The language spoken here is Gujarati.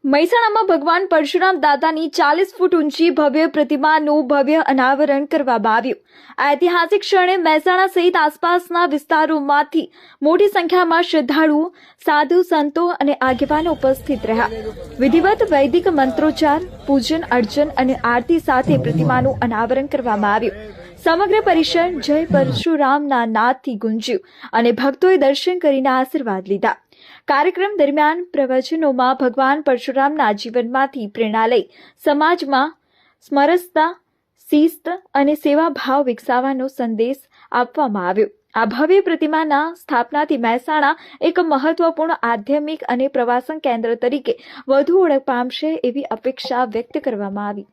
મહેસાણામાં ભગવાન પરશુરામ દાદાની 40 ફૂટ ઊંચી ભવ્ય પ્રતિમાનું ભવ્ય અનાવરણ કરવામાં આવ્યું. આ ઐતિહાસિક ક્ષણે મહેસાણા સહિત આસપાસના વિસ્તારોમાંથી મોટી સંખ્યામાં શ્રદ્ધાળુઓ, સાધુ સંતો અને આગેવાનો ઉપસ્થિત રહ્યા. વિધિવત વૈદિક મંત્રોચ્ચાર, પૂજન અર્ચન અને આરતી સાથે પ્રતિમાનું અનાવરણ કરવામાં આવ્યું. સમગ્ર પરિસર જય પરશુરામના નાદથી ગુંજ્યું અને ભક્તોએ દર્શન કરીને આશીર્વાદ લીધા. કાર્યક્રમ દરમિયાન પ્રવચનોમાં ભગવાન પરશુરામના જીવનમાંથી પ્રેરણા લઈ સમાજમાં સમરસતા, શિસ્ત અને સેવાભાવ વિકસાવવાનો સંદેશ આપવામાં આવ્યો. આ ભવ્ય પ્રતિમાના સ્થાપનાથી મહેસાણા એક મહત્વપૂર્ણ આધ્યાત્મિક અને પ્રવાસન કેન્દ્ર તરીકે વધુ ઓળખ પામશે એવી અપેક્ષા વ્યક્ત કરવામાં આવી.